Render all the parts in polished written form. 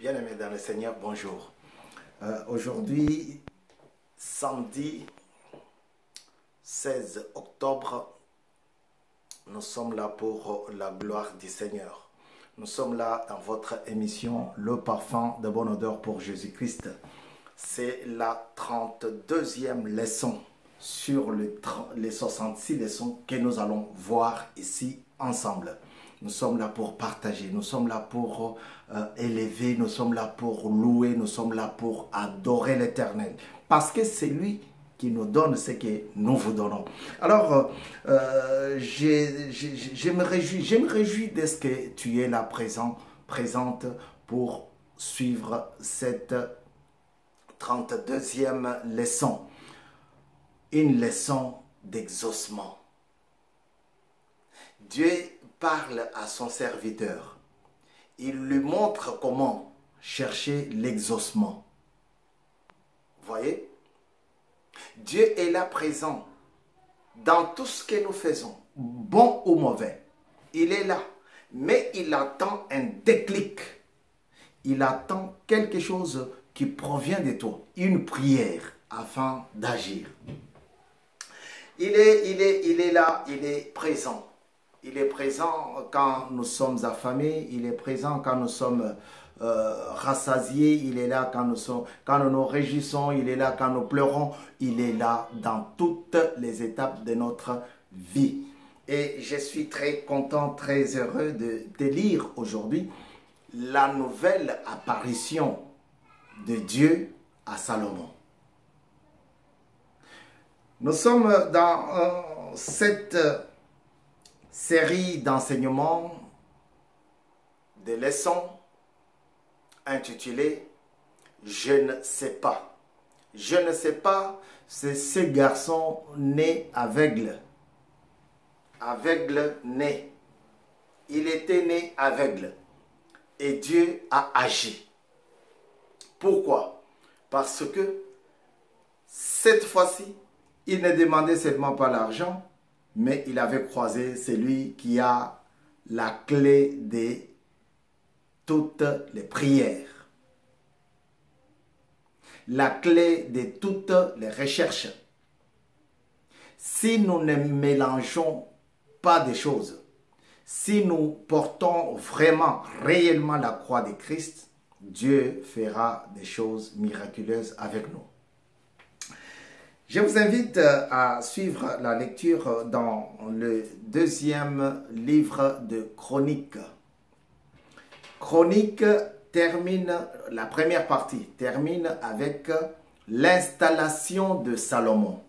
Bien-aimés dans le Seigneur, bonjour. Aujourd'hui, samedi 16 octobre, nous sommes là pour la gloire du Seigneur. Nous sommes là dans votre émission Le Parfum de bonne odeur pour Jésus-Christ. C'est la 32e leçon sur les 66 leçons que nous allons voir ici ensemble. Nous sommes là pour partager, nous sommes là pour élever, nous sommes là pour louer, nous sommes là pour adorer l'Éternel. Parce que c'est lui qui nous donne ce que nous vous donnons. Alors, je me réjouis de ce que tu es là présente pour suivre cette 32e leçon. Une leçon d'exaucement. Dieu parle à son serviteur. Il lui montre comment chercher l'exaucement. Voyez? Dieu est là présent dans tout ce que nous faisons, bon ou mauvais. Il est là, mais il attend un déclic. Il attend quelque chose qui provient de toi, une prière afin d'agir. Il est là, il est présent. Il est présent quand nous sommes affamés, il est présent quand nous sommes rassasiés, il est là quand nous nous réjouissons, il est là quand nous pleurons, il est là dans toutes les étapes de notre vie. Et je suis très content, très heureux de lire aujourd'hui la nouvelle apparition de Dieu à Salomon. Nous sommes dans cette série d'enseignements, de leçons intitulée « Je ne sais pas ». Je ne sais pas, c'est ce garçon né aveugle. Aveugle né. Il était né aveugle. Et Dieu a agi. Pourquoi? Parce que cette fois-ci, il ne demandait seulement pas l'argent, mais il avait croisé celui qui a la clé de toutes les prières. La clé de toutes les recherches. Si nous ne mélangeons pas des choses, si nous portons vraiment, réellement la croix de Christ, Dieu fera des choses miraculeuses avec nous. Je vous invite à suivre la lecture dans le deuxième livre de Chroniques. Chroniques termine, la première partie termine avec l'installation de Salomon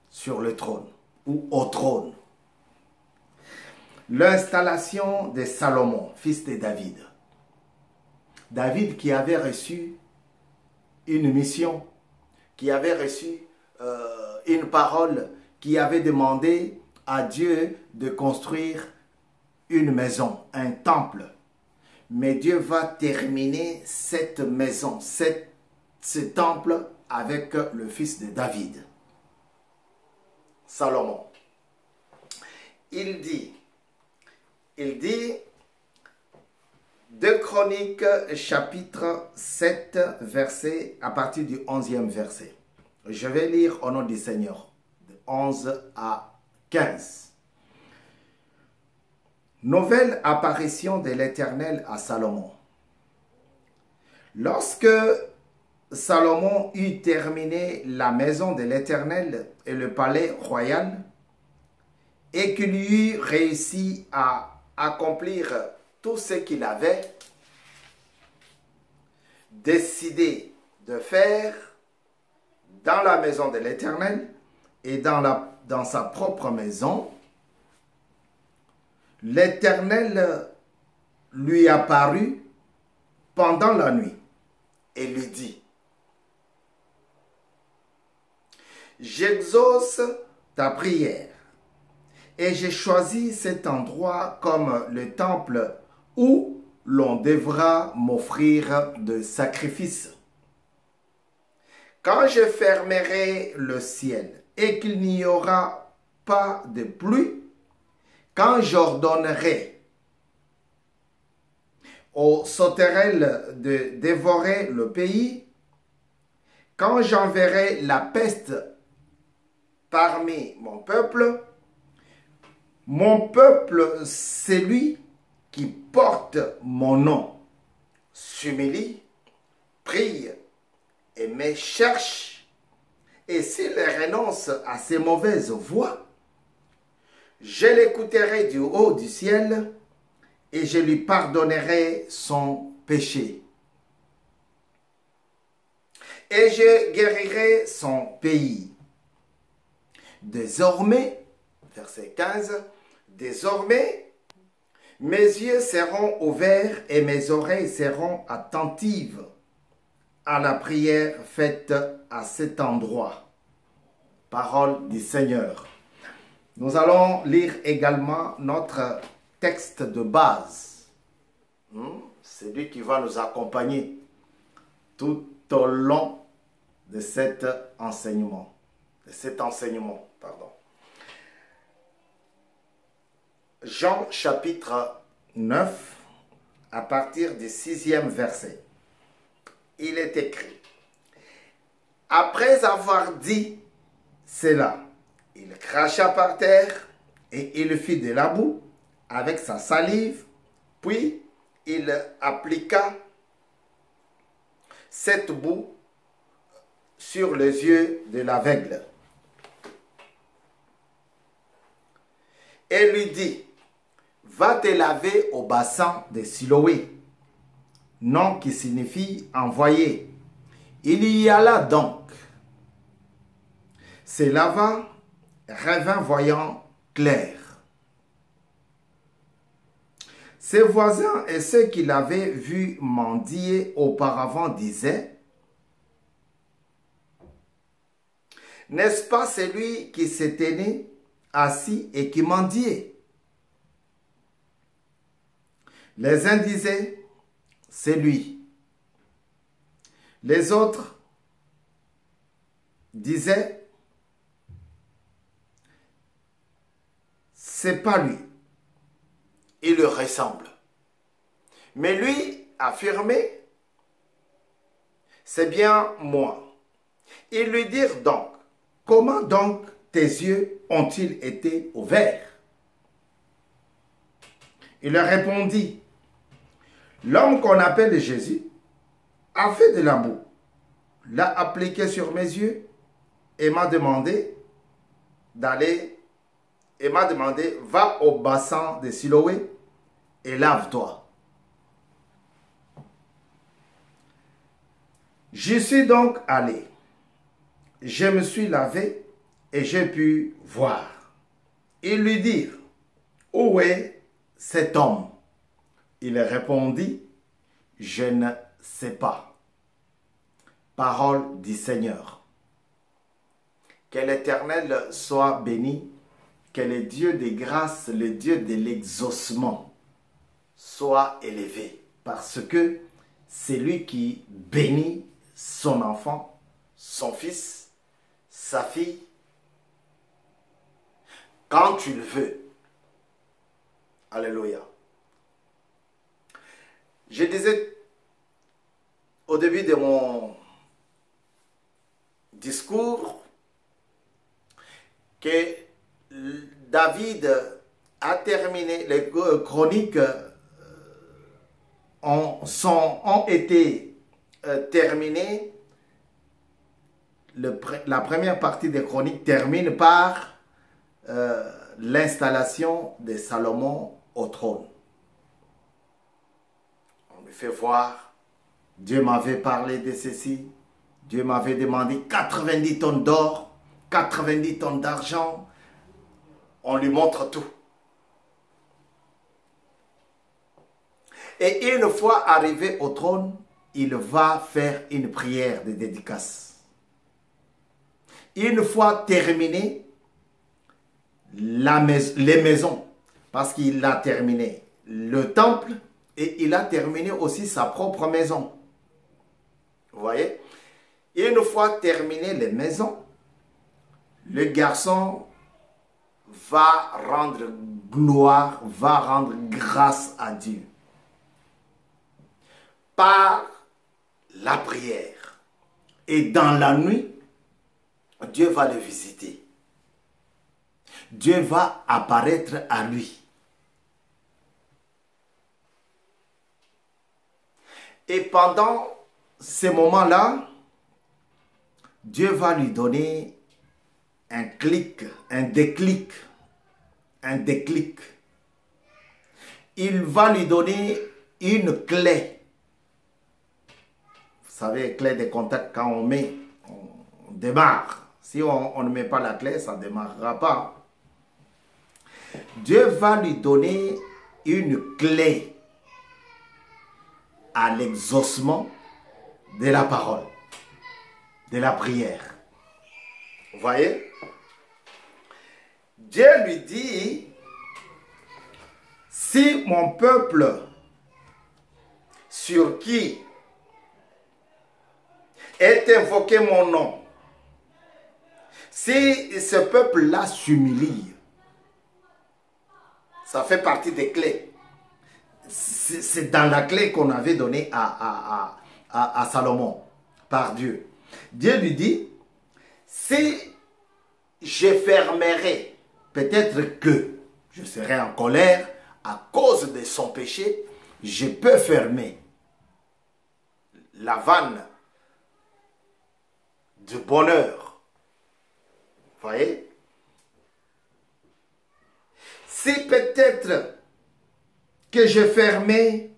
sur le trône ou au trône. L'installation de Salomon, fils de David. David qui avait reçu une mission, qui avait reçu une parole, qui avait demandé à Dieu de construire une maison, un temple. Mais Dieu va terminer cette maison, ce temple avec le fils de David, Salomon. Il dit 2 Chroniques, chapitre 7, verset, à partir du 11e verset. Je vais lire au nom du Seigneur, de 11 à 15. Nouvelle apparition de l'Éternel à Salomon. Lorsque Salomon eut terminé la maison de l'Éternel et le palais royal, et qu'il eut réussi à accomplir tout ce qu'il avait décidé de faire dans la maison de l'Éternel et dans sa propre maison, l'Éternel lui apparut pendant la nuit et lui dit: j'exauce ta prière et j'ai choisi cet endroit comme le temple où l'on devra m'offrir de sacrifices. Quand je fermerai le ciel et qu'il n'y aura pas de pluie, quand j'ordonnerai aux sauterelles de dévorer le pays, quand j'enverrai la peste parmi mon peuple, celui qui porte mon nom, s'humilie, prie et me cherche, et s'il renonce à ses mauvaises voies, je l'écouterai du haut du ciel et je lui pardonnerai son péché. Et je guérirai son pays. Désormais, verset 15, désormais, mes yeux seront ouverts et mes oreilles seront attentives à la prière faite à cet endroit. Parole du Seigneur. Nous allons lire également notre texte de base. C'est lui qui va nous accompagner tout au long de cet enseignement. Jean chapitre 9, à partir du 6e verset. Il est écrit: après avoir dit cela, il cracha par terre et il fit de la boue avec sa salive, puis il appliqua cette boue sur les yeux de l'aveugle et lui dit: va te laver au bassin de Siloé, nom qui signifie envoyé. Il y alla donc, se lava, revint voyant clair. Ses voisins et ceux qui l'avaient vu mendier auparavant disaient: n'est-ce pas celui qui se tenait assis et qui mendiait? Les uns disaient: c'est lui. Les autres disaient: c'est pas lui. Il le ressemble. Mais lui affirmait: c'est bien moi. Ils lui dirent donc: comment donc tes yeux ont-ils été ouverts? Il leur répondit: l'homme qu'on appelle Jésus a fait de la boue, l'a appliqué sur mes yeux et m'a demandé va au bassin de Siloé et lave-toi. J'y suis donc allé. Je me suis lavé et j'ai pu voir. Ils lui dirent: où est cet homme? Il répondit: je ne sais pas. Parole du Seigneur. Que l'Éternel soit béni, que le Dieu des grâces, le Dieu de l'exaucement soit élevé, parce que c'est lui qui bénit son enfant, son fils, sa fille, quand tu le veux. Alléluia. Je disais au début de mon discours que David a terminé, les chroniques ont été terminées. La première partie des chroniques termine par l'installation de Salomon au trône. On me fait voir, Dieu m'avait parlé de ceci, Dieu m'avait demandé 90 tonnes d'or, 90 tonnes d'argent. On lui montre tout. Et une fois arrivé au trône, il va faire une prière de dédicace. Une fois terminé les maisons, parce qu'il a terminé le temple et il a terminé aussi sa propre maison. Vous voyez? Une fois terminé les maisons, le garçon va rendre gloire, va rendre grâce à Dieu. par la prière. Et dans la nuit, Dieu va le visiter. Dieu va apparaître à lui. Et pendant ces moments-là, Dieu va lui donner un clic, un déclic. Un déclic. Il va lui donner une clé. Vous savez, clé de contact, quand on met, on démarre. Si on ne met pas la clé, ça ne démarrera pas. Dieu va lui donner une clé à l'exaucement de la parole, de la prière. Vous voyez? Dieu lui dit, si mon peuple sur qui est invoqué mon nom, si ce peuple-là s'humilie, ça fait partie des clés. C'est dans la clé qu'on avait donnée à Salomon, par Dieu. Dieu lui dit, si je fermerai, peut-être que je serai en colère à cause de son péché, je peux fermer la vanne du bonheur. Vous voyez? Si peut-être que je fermais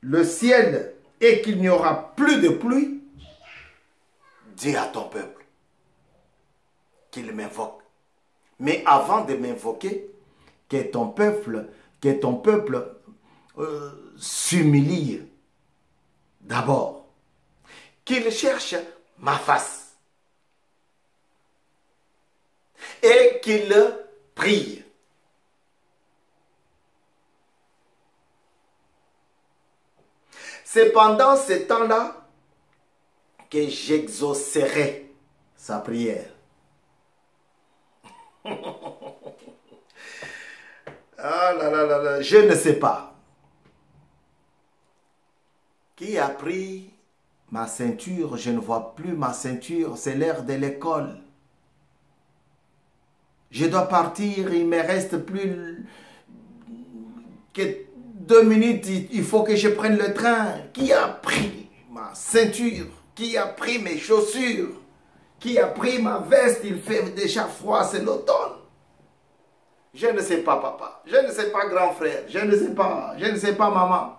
le ciel et qu'il n'y aura plus de pluie, dis à ton peuple qu'il m'invoque. Mais avant de m'invoquer, que ton peuple s'humilie d'abord. Qu'il cherche ma face. Et qu'il prie. C'est pendant ce temps-là que j'exaucerai sa prière. Ah là là là là, je ne sais pas. Qui a pris ma ceinture? Je ne vois plus ma ceinture, c'est l'heure de l'école. Je dois partir, il me reste plus que 2 minutes, il faut que je prenne le train. Qui a pris ma ceinture? Qui a pris mes chaussures? Qui a pris ma veste? Il fait déjà froid, c'est l'automne. Je ne sais pas, papa. Je ne sais pas, grand frère. Je ne sais pas. Je ne sais pas, maman.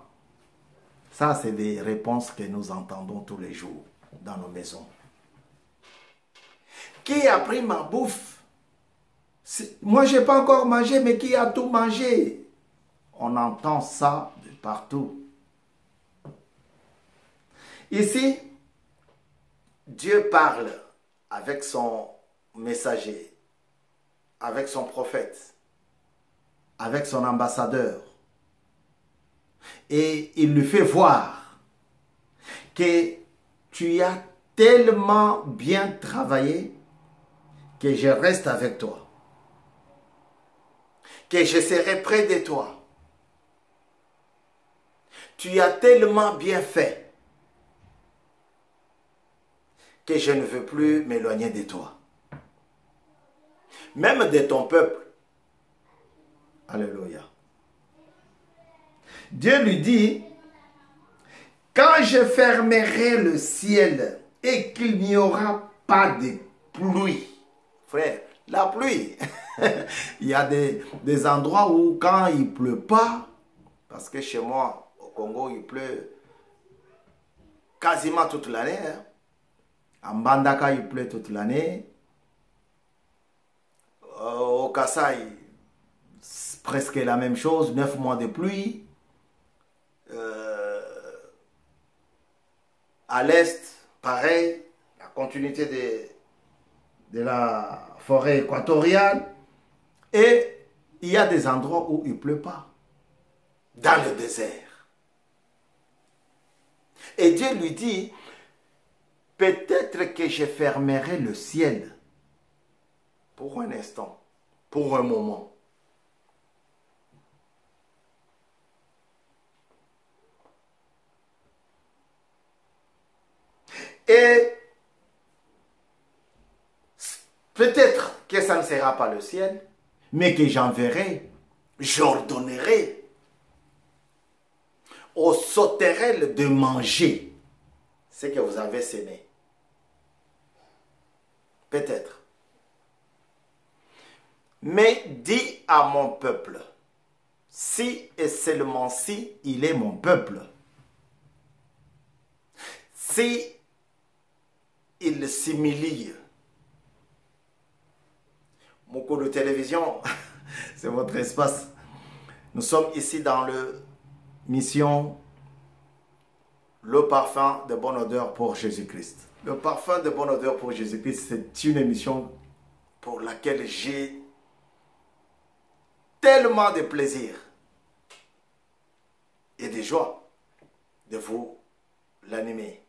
Ça, c'est des réponses que nous entendons tous les jours dans nos maisons. Qui a pris ma bouffe? Moi, je n'ai pas encore mangé, mais qui a tout mangé? On entend ça de partout. Ici, Dieu parle avec son messager, avec son prophète, avec son ambassadeur. Et il lui fait voir que tu as tellement bien travaillé que je reste avec toi, que je serai près de toi. Tu as tellement bien fait que je ne veux plus m'éloigner de toi. Même de ton peuple. Alléluia. Dieu lui dit, quand je fermerai le ciel et qu'il n'y aura pas de pluie. Frère, la pluie. Il y a des endroits où quand il ne pleut pas, parce que chez moi, au Congo, il pleut quasiment toute l'année. Hein. En Bandaka, il pleut toute l'année. Au Kasaï, c'est presque la même chose, 9 mois de pluie. À l'est, pareil, la continuité de la forêt équatoriale. Et il y a des endroits où il ne pleut pas. Dans le désert. Et Dieu lui dit, peut-être que je fermerai le ciel pour un instant, pour un moment. Et peut-être que ça ne sera pas le ciel, mais que j'enverrai, j'ordonnerai aux sauterelles de manger ce que vous avez semé. Peut-être. Mais dis à mon peuple, si et seulement si il est mon peuple, si il s'humilie. Mon cours de télévision, c'est votre espace. Nous sommes ici dans le mission Le parfum de bonne odeur pour Jésus-Christ. Le parfum de bonne odeur pour Jésus-Christ, c'est une émission pour laquelle j'ai tellement de plaisir et de joie de vous l'animer.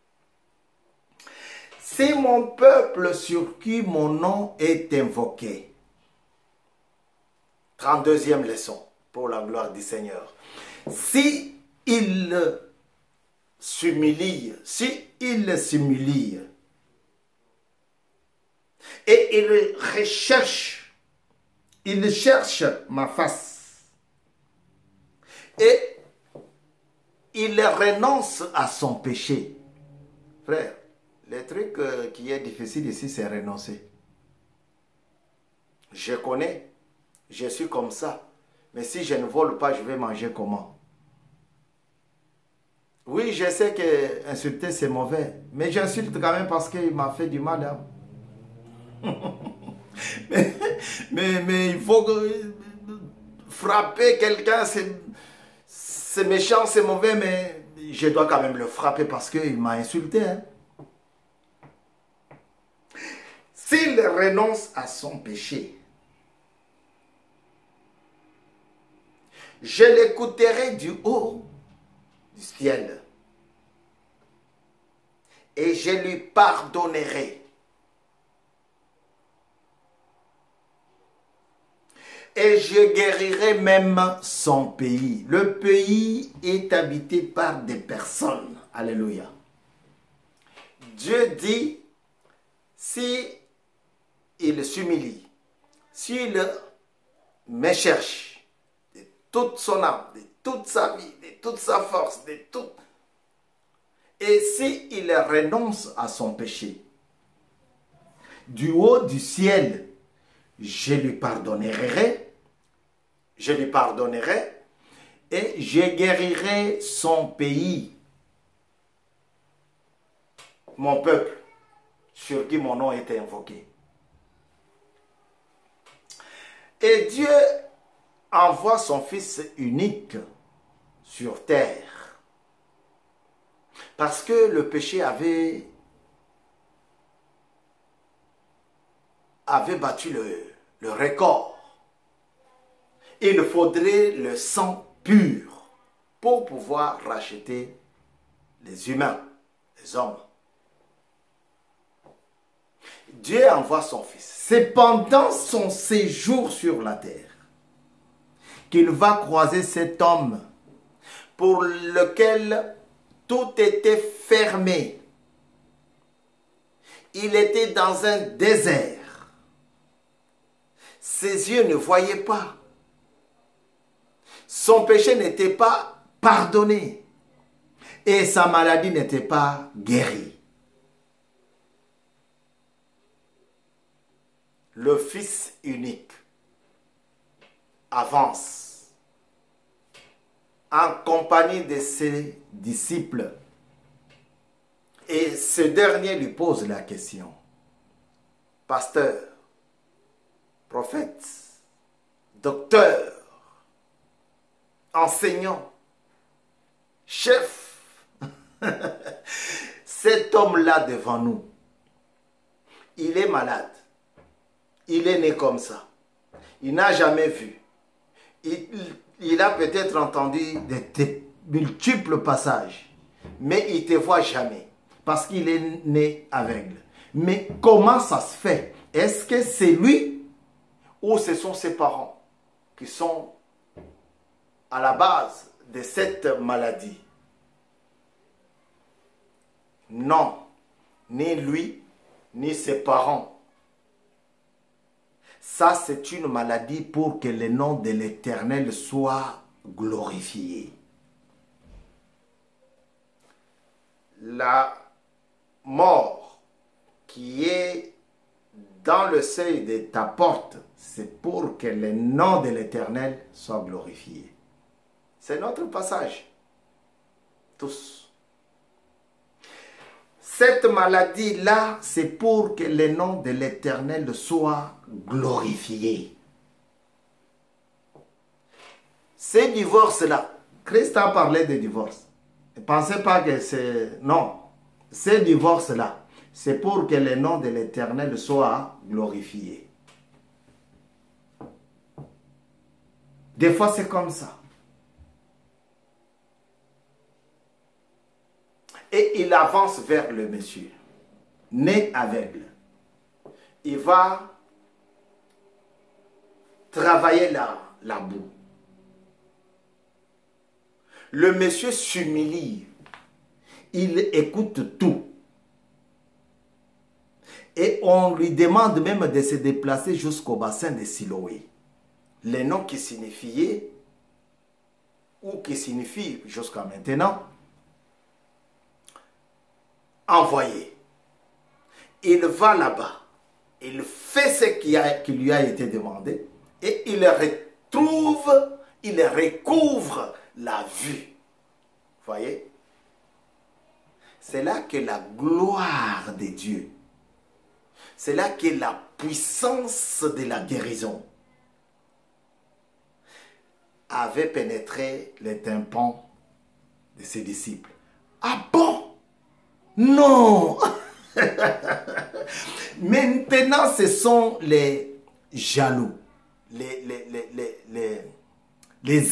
C'est mon peuple sur qui mon nom est invoqué. 32e leçon pour la gloire du Seigneur. Si il s'humilie, et il cherche ma face et il renonce à son péché. Frère, le truc qui est difficile ici, c'est renoncer. Je connais, je suis comme ça. Mais si je ne vole pas, je vais manger comment? Oui, je sais que insulter c'est mauvais, mais j'insulte quand même parce qu'il m'a fait du mal. Hein. mais il faut frapper quelqu'un, c'est méchant, c'est mauvais, mais je dois quand même le frapper parce qu'il m'a insulté. Hein. S'il renonce à son péché, je l'écouterai du haut du ciel et je lui pardonnerai. Et je guérirai même son pays. Le pays est habité par des personnes. Alléluia. Dieu dit, si il s'humilie, s'il me cherche de toute son âme, de toute sa vie, de toute sa force, de tout, et s'il renonce à son péché, du haut du ciel, je lui pardonnerai et je guérirai son pays, mon peuple, sur qui mon nom était invoqué. Et Dieu envoie son Fils unique sur terre parce que le péché avait battu le record. Il faudrait le sang pur pour pouvoir racheter les humains, les hommes. Dieu envoie son Fils. C'est pendant son séjour sur la terre qu'il va croiser cet homme pour lequel tout était fermé. Il était dans un désert. Ses yeux ne voyaient pas. Son péché n'était pas pardonné. Et sa maladie n'était pas guérie. Le Fils unique avance en compagnie de ses disciples. Et ce dernier lui pose la question. Pasteur, prophète, docteur, enseignant, chef, cet homme-là devant nous, il est malade. Il est né comme ça. Il n'a jamais vu. Il a peut-être entendu des multiples passages, mais il ne te voit jamais parce qu'il est né aveugle. Mais comment ça se fait? Est-ce que c'est lui ou ce sont ses parents qui sont à la base de cette maladie? Non. ni lui, ni ses parents. Ça, c'est une maladie pour que le nom de l'Éternel soit glorifié. La mort qui est dans le seuil de ta porte, c'est pour que le nom de l'Éternel soit glorifié. C'est notre passage. Tous. Cette maladie-là, c'est pour que le nom de l'Éternel soit glorifié. Ces divorces-là, Christ a parlé de divorce. Ne pensez pas que c'est... Non. Ces divorces-là, c'est pour que le nom de l'Éternel soit glorifié. Des fois, c'est comme ça. Et il avance vers le monsieur, né aveugle. Il va travailler la boue. Le monsieur s'humilie. Il écoute tout. Et on lui demande même de se déplacer jusqu'au bassin de Siloé. Les noms qui signifiaient, ou qui signifient jusqu'à maintenant, envoyé. Il va là-bas. Il fait ce qui lui a été demandé. Et il retrouve, il recouvre la vue. Voyez? C'est là que la gloire de Dieu, c'est là que la puissance de la guérison avait pénétré les tympans de ses disciples. Ah bon? Non! Maintenant, ce sont les jaloux, les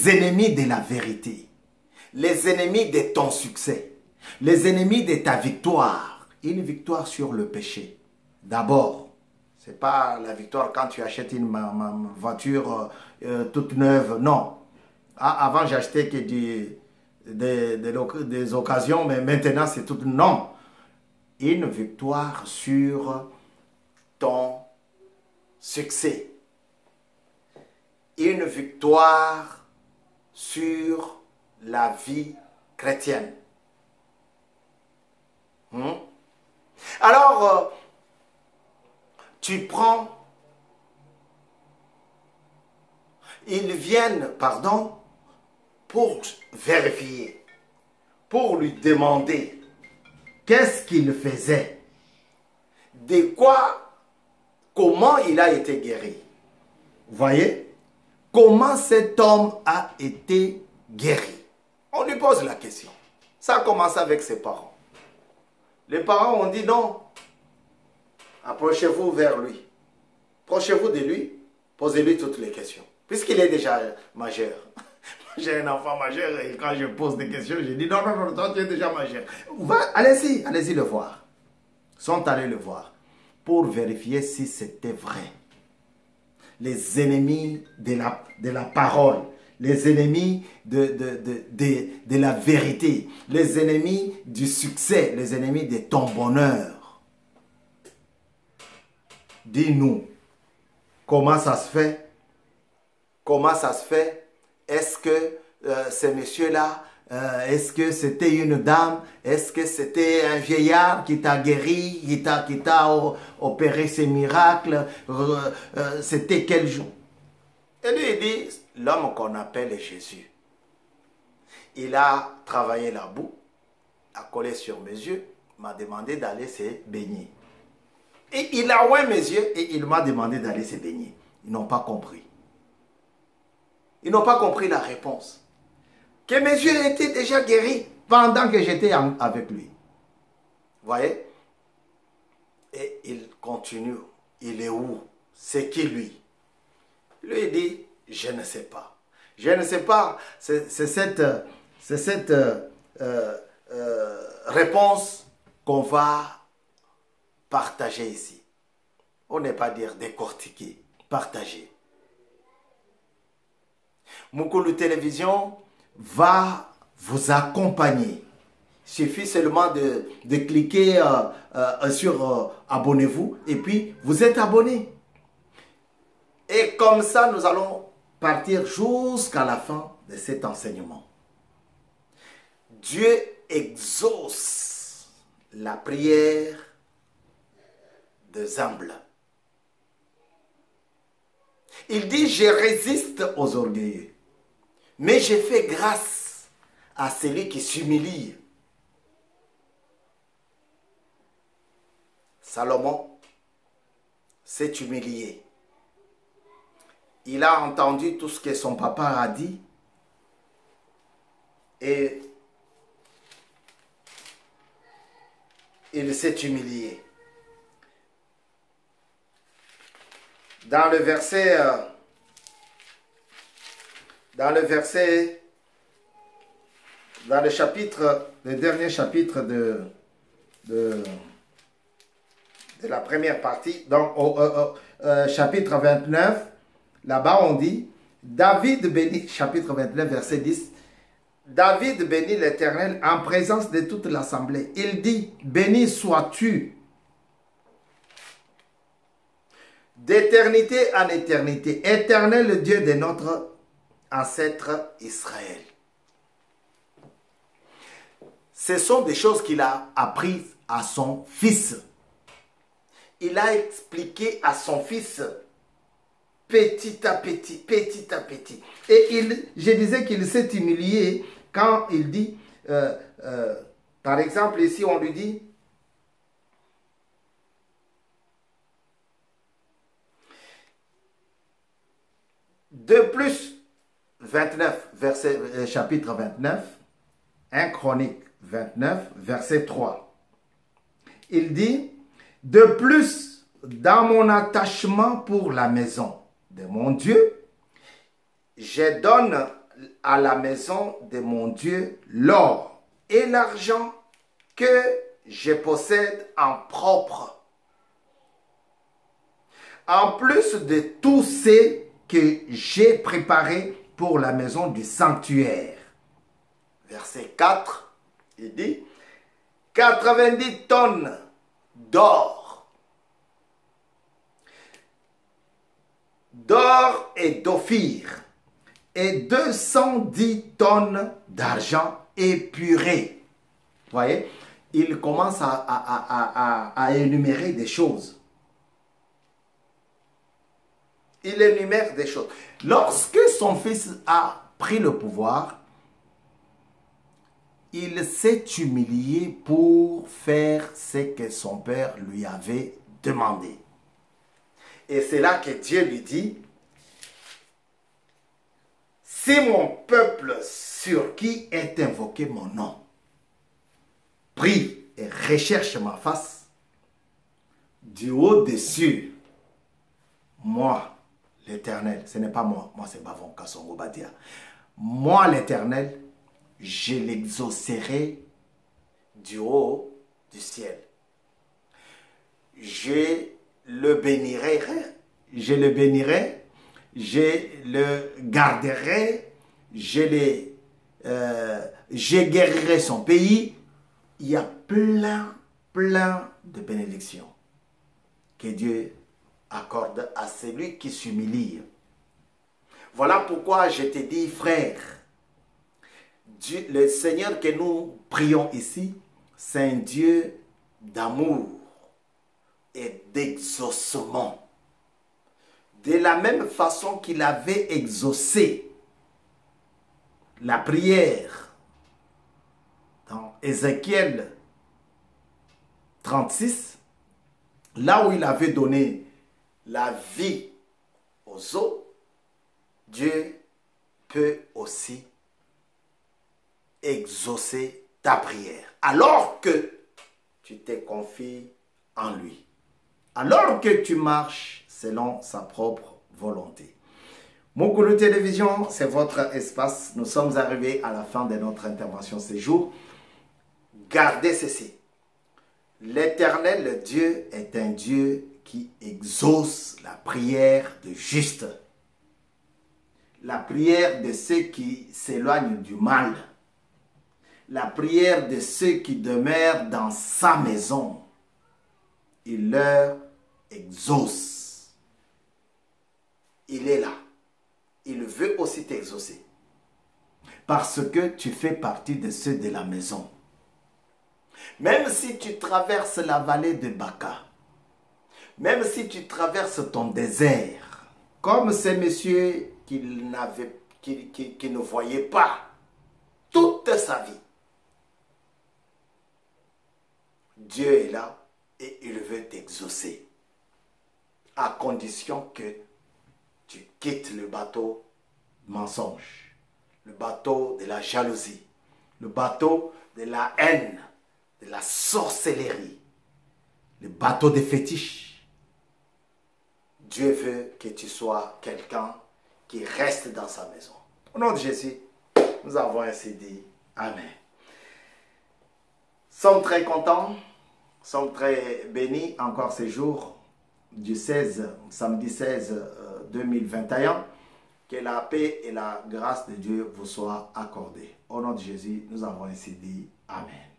ennemis de la vérité, les ennemis de ton succès, les ennemis de ta victoire. Une victoire sur le péché. D'abord, ce n'est pas la victoire quand tu achètes une voiture toute neuve, non. Ah, avant, j'achetais que des occasions, mais maintenant, c'est tout. Non. Une victoire sur ton succès. Une victoire sur la vie chrétienne. Alors, tu prends, ils viennent, pardon, pour vérifier, pour lui demander qu'est-ce qu'il faisait, de quoi, comment il a été guéri. Vous voyez? Comment cet homme a été guéri? On lui pose la question. Ça a commencé avec ses parents. Les parents ont dit non. Approchez-vous vers lui. Approchez-vous de lui. Posez-lui toutes les questions. Puisqu'il est déjà majeur. J'ai un enfant majeur et quand je pose des questions, je dis non, non, non, toi tu es déjà majeur. Allez-y, allez-y le voir. Ils sont allés le voir pour vérifier si c'était vrai. Les ennemis de la parole, les ennemis de la vérité, les ennemis du succès, les ennemis de ton bonheur. Dis-nous, comment ça se fait? Comment ça se fait? Est-ce que ces messieurs-là, est-ce que c'était une dame? Est-ce que c'était un vieillard qui t'a guéri, qui t'a opéré ces miracles? C'était quel jour? Et lui, il dit, l'homme qu'on appelle Jésus. Il a travaillé la boue, a collé sur mes yeux, m'a demandé d'aller se baigner. Et il a oint mes yeux et il m'a demandé d'aller se baigner. Ils n'ont pas compris. Ils n'ont pas compris la réponse. Que mes yeux étaient déjà guéris pendant que j'étais avec lui. Vous voyez? Et il continue. Il est où? C'est qui lui? Lui dit, je ne sais pas. Je ne sais pas. C'est cette réponse qu'on va partager ici. On n'est pas dire décortiquer, partager. Mukulu Télévision va vous accompagner suffit seulement de cliquer sur abonnez-vous et puis vous êtes abonné. Et comme ça, nous allons partir jusqu'à la fin de cet enseignement. Dieu exauce la prière des humbles. Il dit, je résiste aux orgueilleux, mais je fais grâce à celui qui s'humilie. Salomon s'est humilié. Il a entendu tout ce que son papa a dit et il s'est humilié. Dans le dernier chapitre de la première partie, donc au chapitre 29, là-bas on dit, David bénit, chapitre 29, verset 10, David bénit l'Éternel en présence de toute l'assemblée. Il dit, béni sois-tu d'éternité en éternité, éternel le Dieu de notre ancêtre Israël. Ce sont des choses qu'il a apprises à son fils. Il a expliqué à son fils petit à petit, petit à petit. Et je disais qu'il s'est humilié quand il dit, par exemple ici on lui dit, de plus, 29, chapitre 29, 1 Chronique 29, verset 3. Il dit, de plus, dans mon attachement pour la maison de mon Dieu, je donne à la maison de mon Dieu l'or et l'argent que je possède en propre. En plus de tous ces que j'ai préparé pour la maison du sanctuaire. Verset 4, il dit, 90 tonnes d'or et d'ophir et 210 tonnes d'argent épuré. Vous voyez, il commence à énumérer des choses. Il énumère des choses. Lorsque son fils a pris le pouvoir, il s'est humilié pour faire ce que son père lui avait demandé. Et c'est là que Dieu lui dit, si mon peuple sur qui est invoqué mon nom, prie et recherche ma face, du haut des cieux, moi, l'Éternel, ce n'est pas moi c'est Bavon Kassongo Badia. Moi l'Éternel, je l'exaucerai du haut du ciel. Je le bénirai, je le garderai, je guérirai son pays. Il y a plein de bénédictions que Dieu accorde à celui qui s'humilie. Voilà pourquoi je te dis, frère, Dieu, le Seigneur que nous prions ici, c'est un Dieu d'amour et d'exaucement. De la même façon qu'il avait exaucé la prière dans Ézéchiel 36, là où il avait donné la vie aux eaux, Dieu peut aussi exaucer ta prière. Alors que tu te confies en lui. Alors que tu marches selon sa propre volonté. Mukulu Télévision, c'est votre espace. Nous sommes arrivés à la fin de notre intervention ce jour. Gardez ceci. L'Éternel, le Dieu, est un Dieu qui exauce la prière de juste. La prière de ceux qui s'éloignent du mal. la prière de ceux qui demeurent dans sa maison. Il leur exauce. Il est là. Il veut aussi t'exaucer. Parce que tu fais partie de ceux de la maison. Même si tu traverses la vallée de Baca, même si tu traverses ton désert, comme ces messieurs qui ne voyaient pas toute sa vie, Dieu est là et il veut t'exaucer. À condition que tu quittes le bateau mensonge, le bateau de la jalousie, le bateau de la haine, de la sorcellerie, le bateau des fétiches. Dieu veut que tu sois quelqu'un qui reste dans sa maison. Au nom de Jésus, nous avons ainsi dit Amen. Nous sommes très contents, nous sommes très bénis encore ces jours du samedi 16 2021. Que la paix et la grâce de Dieu vous soient accordées. Au nom de Jésus, nous avons ainsi dit Amen.